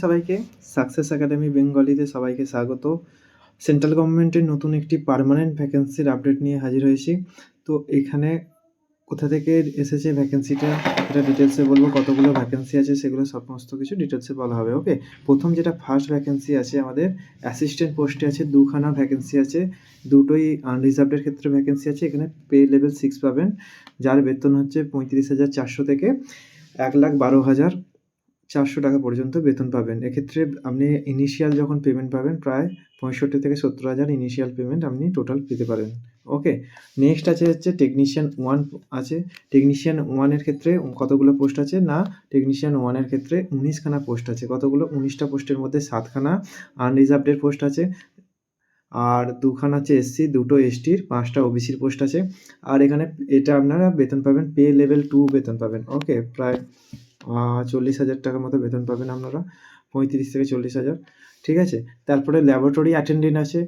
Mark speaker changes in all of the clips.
Speaker 1: সবাইকে success academy বেঙ্গলিতে সবাইকে স্বাগত। সেন্ট্রাল গভর্নমেন্টের নতুন একটি পার্মানেন্ট ভ্যাকেন্সির আপডেট নিয়ে হাজির হয়েছি। তো এখানে কোথা থেকে এসেছে ভ্যাকেন্সিটা, এটা ডিটেলসে বলবো। কতগুলো ভ্যাকেন্সি আছে সেগুলো সমস্ত কিছু ডিটেলসে বলা হবে। ওকে, প্রথম যেটা ফার্স্ট ভ্যাকেন্সি আছে আমাদের অ্যাসিস্ট্যান্ট পোস্টে আছে, দুখানা ভ্যাকেন্সি আছে, দুটোই আনরিজার্ভডের ক্ষেত্রে ভ্যাকেন্সি আছে। এখানে পে লেভেল 6 পাবেন, যার বেতন হচ্ছে 35,400 থেকে 1,12,400 টাকা পর্যন্ত বেতন পাবেন। এক্ষেত্রে আপনি ইনিশিয়াল যখন পেমেন্ট পাবেন প্রায় 65 থেকে 70,000 ইনিশিয়াল পেমেন্ট আপনি টোটাল পেতে পারেন। ওকে, নেক্সট হচ্ছে টেকনিশিয়ান 1 আছে। টেকনিশিয়ান 1 এর ক্ষেত্রে কতগুলো পোস্ট আছে না, টেকনিশিয়ান 1 এর ক্ষেত্রে 19 খানা পোস্ট আছে। কতগুলো? 19টা পোস্টের মধ্যে 7 খানা আনরিজার্ভডের পোস্ট আছে, আর 2 খানা হচ্ছে এসসি, 2টো এসটির, 5টা ওবিসির পোস্ট আছে। আর এখানে এটা আপনারা বেতন পাবেন পে লেভেল 2 বেতন পাবেন। ওকে, প্রায় 40,000 টাকার মতো বেতন পাবেন আপনারা, 35 থেকে 40,000। ঠিক আছে, তারপরে ল্যাবরেটরি অ্যাটেন্ডেন্ট আছে,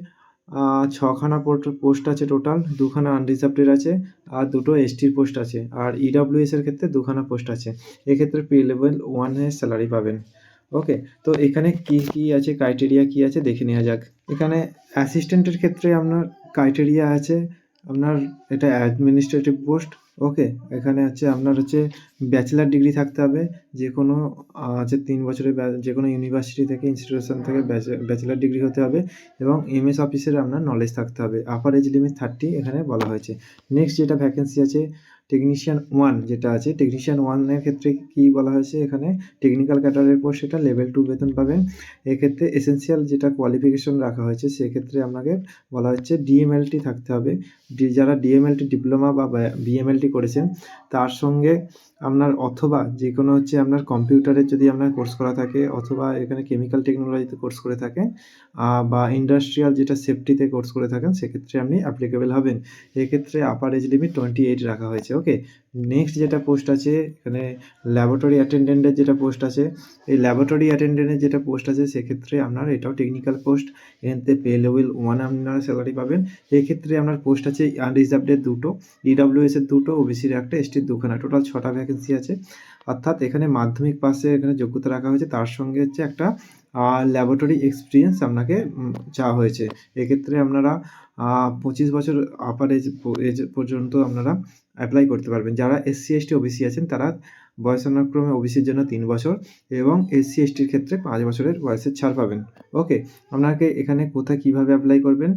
Speaker 1: 6খানা পোস্ট আছে টোটাল, 2খানা আনরিজার্ভডের আছে, আর 2টো এসটির পোস্ট আছে। আর ইডব্লিউএস এর ক্ষেত্রে 2খানা পোস্ট আছে। এক্ষেত্রে পে লেভেল 1 এর স্যালারি পাবেন। ওকে, তো এখানে কি আছে, ক্রাইটেরিয়া কি আছে দেখে নেওয়া যাক। এখানে অ্যাসিস্ট্যান্টের ক্ষেত্রে আপনার ক্রাইটেরিয়া আছে, আপনার এটা অ্যাডমিনিস্ট্রেটিভ পোস্ট। ওকে, এখানে আপনার ব্যাচেলার ডিগ্রি থাকতে হবে, যে কোনো 3 বছরের যে কোনো ইউনিভার্সিটি থেকে, ইনস্টিটিউশন থেকে ব্যাচেলার ডিগ্রি হতে হবে, এবং এমএস অফিসের আপনার নলেজ থাকতে হবে। আপার এজ লিমিট 30 এখানে বলা হয়েছে। নেক্সট যেটা ভ্যাকেন্সি আছে টেকনিশিয়ান 1 যেটা আছে, টেকনিশিয়ান 1 এর ক্ষেত্রে কি বলা হয়েছে, এখানে টেকনিক্যাল ক্যাডারের পোস্ট, সেটা লেভেল 2 বেতন পাবেন। এক্ষেত্রে এসেনশিয়াল যেটা কোয়ালিফিকেশন রাখা হয়েছে সেক্ষেত্রে আপনাকে বলা হচ্ছে ডিএমএলটি থাকতে হবে। যারা ডিএমএলটি ডিপ্লোমা বা বিএমএলটি করেছেন তার সঙ্গে আপনার, অথবা যে কোনো আপনার কম্পিউটারের যদি আপনার কোর্স করা থাকে, অথবা এখানে কেমিক্যাল টেকনোলজিতে কোর্স করে থাকেন, বা ইন্ডাস্ট্রিয়াল যেটা সেফটিতে কোর্স করে থাকেন, সেক্ষেত্রে আপনি অ্যাপ্লিকেবল হবেন। এক্ষেত্রে আপার এজ লিমিট 28 রাখা হয়েছে। ওকে, নেক্সট যেটা পোস্ট আছে এখানে ল্যাবরেটরি অ্যাটেন্ডেন্টের যেটা পোস্ট আছে, এই ল্যাবরেটরি অ্যাটেন্ডেন্টের যেটা পোস্ট আছে সেক্ষেত্রে আপনার এটাও টেকনিক্যাল পোস্ট। এখানে পে লেভেল 1 আপনারা স্যালারি পাবেন। এক্ষেত্রে আপনার পোস্ট আছে আনরিজার্ভডের 2টো, ইডব্লিউএস এর 2টো, ওবিসির 1টা, এসটির 2খানা, টোটাল 6টা ভ্যাকেন্সি আছে। অর্থাৎ এখানে মাধ্যমিক পাশে এখানে যোগ্যতা রাখা হয়েছে, তার সঙ্গে একটা ল্যাবরেটরি এক্সপিরিয়েন্স আপনাকে চাওয়া হয়েছে। এক্ষেত্রে আপনারা 25 বছর আপার এজ পর্যন্ত আপনারা অ্যাপ্লাই করতে পারবেন। যারা এসসি এসটি ওবিসি আছেন তারা বয়সানুক্রমে ওবিসির জন্য 3 বছর এবং এসসি এসটির ক্ষেত্রে 5 বছরের বয়সের ছাড় পাবেন। ওকে, আপনাকে এখানে কোথায় কীভাবে অ্যাপ্লাই করবেন,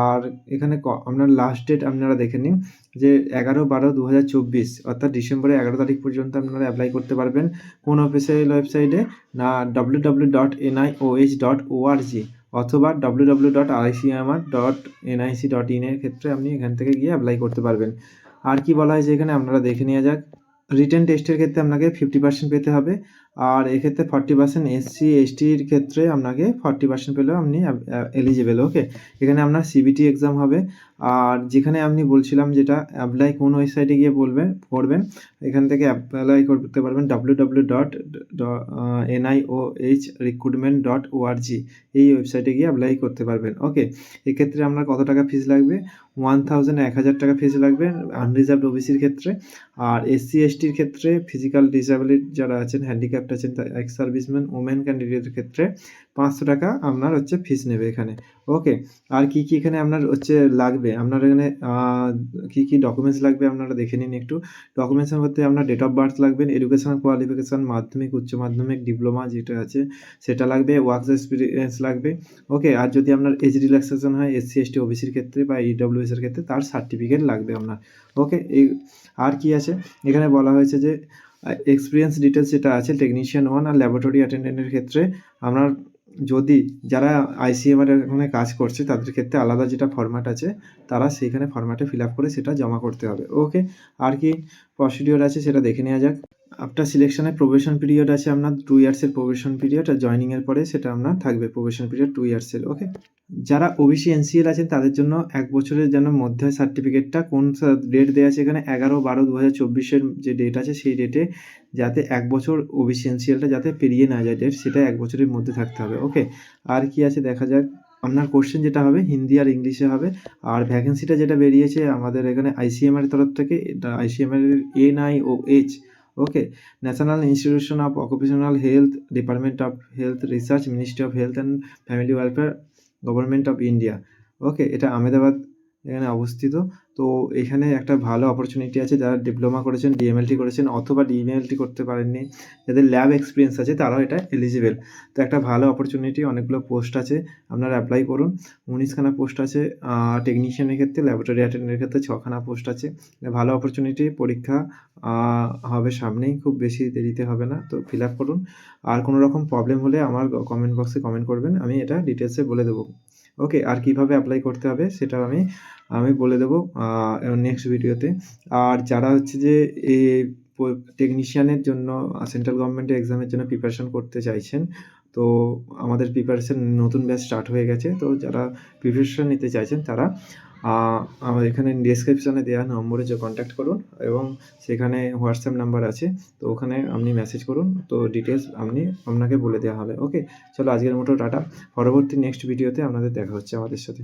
Speaker 1: আর এখানে আপনার লাস্ট ডেট আপনারা দেখে নিন যে 11/12/2024, অর্থাৎ ডিসেম্বরের 11 তারিখ পর্যন্ত আপনারা অ্যাপ্লাই করতে পারবেন। কোন অফিসিয়াল ওয়েবসাইটে না, www.nih.org অথবা www.icmr.nic.in এর ক্ষেত্রে আপনি এখান থেকে গিয়ে অ্যাপ্লাই করতে পারবেন। আর কি বলা হয়েছে এখানে আপনারা দেখে নেওয়া যাক। রিটেন টেস্টের ক্ষেত্রে আপনাকে 50% পেতে হবে, আর এক্ষেত্রে 40% এসসি এসটির ক্ষেত্রে আপনাকে 40% পেলেও আপনি এলিজিবল। ওকে, এখানে আপনার সিবিটি এক্সাম হবে। আর যেখানে আপনি বলছিলাম যেটা অ্যাপ্লাই কোন ওয়েবসাইটে গিয়ে করবেন, এখান থেকে অ্যাপ্লাই করতে পারবেন www.niohrecruitment.org, এই ওয়েবসাইটে গিয়ে অ্যাপ্লাই করতে পারবেন। ওকে, এক্ষেত্রে আপনার কত টাকা ফিস লাগবে? 1,000 টাকা ফিস লাগবে আনরিজার্ভড ওবিসির ক্ষেত্রে। আর এসসি এসটির ক্ষেত্রে, ফিজিক্যাল ডিসেবিলিটি যারা আছেন, হ্যান্ডিক্যাপ্ট আছেন, এক্স সার্ভিসম্যান, ওমেন ক্যান্ডিডেটের ক্ষেত্রে 500 টাকা আপনার ফিস নেবে এখানে। ওকে, আর কি এখানে আপনার লাগবে, আপনার এখানে কি ডকুমেন্টস লাগবে আপনারা দেখে নিন একটু। ডকুমেন্টসের মধ্যে আপনার ডেট অফ বার্থ লাগবে, এডুকেশনাল কোয়ালিফিকেশান, মাধ্যমিক, উচ্চ মাধ্যমিক, ডিপ্লোমা যেটা আছে সেটা লাগবে, ওয়ার্ক এক্সপিরিয়েন্স লাগবে। ওকে, আর যদি আপনার এজ রিল্যাক্সেশন হয় এসসি এসটি ওবিসির ক্ষেত্রে বা ইডব্লিউএস এর ক্ষেত্রে, তার সার্টিফিকেট লাগবে আপনার। ওকে, এই আর কি আছে এখানে বলা হয়েছে যে এক্সপিরিয়েন্স ডিটেলস যেটা আছে টেকনিশিয়ান 1 আর ল্যাবরেটরি অ্যাটেন্ডেন্টের ক্ষেত্রে, আপনার যদি যারা আইসিএমআর এখানে কাজ করছে তাদের ক্ষেত্রে আলাদা যেটা ফরম্যাট আছে, তারা সেইখানে ফরম্যাটে ফিল আপ করে সেটা জমা করতে হবে। ওকে, আর কি প্রসিডিওর আছে সেটা দেখে নেওয়া যাক। আফটার সিলেকশনের প্রবেশন পিরিয়ড আছে আপনার 2 ইয়ার্সের প্রবেশন পিরিয়ড, আর জয়েনিংয়ের পরে সেটা আপনার থাকবে প্রবেশন পিরিয়ড 2 ইয়ার্সের। ওকে, যারা ওবিসি এনসিএল আছেন তাদের জন্য 1 বছরের যেন মধ্যে সার্টিফিকেটটা, কোন ডেট দেওয়া আছে এখানে 11/12/2024 যে ডেট আছে সেই ডেটে যাতে 1 বছর ওবিসি এনসিএলটা যাতে পেরিয়ে না যায় ডেট, সেটা 1 বছরের মধ্যে থাকতে হবে। ওকে, আর কি আছে দেখা যাক। আপনার কোশ্চেন যেটা হবে হিন্দি আর ইংলিশে হবে। আর ভ্যাকেন্সিটা যেটা বেরিয়েছে আমাদের এখানে আইসিএমআর তরফ থেকে, এটা আইসিএমআর এর NIOH okay, national institution of occupational health, department of health research, ministry of health and family welfare, government of India. Okay, এটা আহমেদাবাদ এখানে অবস্থিত। তো এখানে একটা ভালো অপরচুনিটি আছে, যারা ডিপ্লোমা করেছেন, ডিএমএলটি করেছেন অথবা ডিএমএলটি করতে পারেননি, যাদের ল্যাব এক্সপিরিয়েন্স আছে তারাও এটা এলিজিবল। তো একটা ভালো অপরচুনিটি, অনেকগুলো পোস্ট আছে, আপনারা অ্যাপ্লাই করুন। 19খানা পোস্ট আছে টেকনিশিয়ানের ক্ষেত্রে, ল্যাবরেটরি অ্যাটেন্ডেন্টের ক্ষেত্রে 6খানা পোস্ট আছে। ভালো অপরচুনিটি, পরীক্ষা হবে সামনেই, খুব বেশি দেরিতে হবে না, তো ফিল আপ করুন। আর কোনো রকম প্রবলেম হলে আমার কমেন্ট বক্সে কমেন্ট করবেন, আমি এটা ডিটেলসে বলে দেবো। ওকে, আর কীভাবে অ্যাপ্লাই করতে হবে সেটাও আমি বলে দেবো নেক্সট ভিডিওতে। আর যারা হচ্ছে যে এই টেকনিশিয়ানের জন্য সেন্ট্রাল গভর্নমেন্টের এক্সামের জন্য প্রিপারেশন করতে চাইছেন, তো আমাদের প্রিপারেশন নতুন ব্যাচ স্টার্ট হয়ে গেছে। তো যারা প্রিপারেশন নিতে চাইছেন তারা আমার এখানে ডেসক্রিপশনে দেওয়া নম্বরে কন্ট্যাক্ট করুন, এবং সেখানে হোয়াটসঅ্যাপ নাম্বার আছে, তো ওখানে আপনি মেসেজ করুন, তো ডিটেলস আপনাকে বলে দেওয়া হবে। ওকে, চলো আজকের মতো টাটা। পরবর্তী নেক্সট ভিডিওতে আপনাদের দেখা হচ্ছে আমাদের সাথে।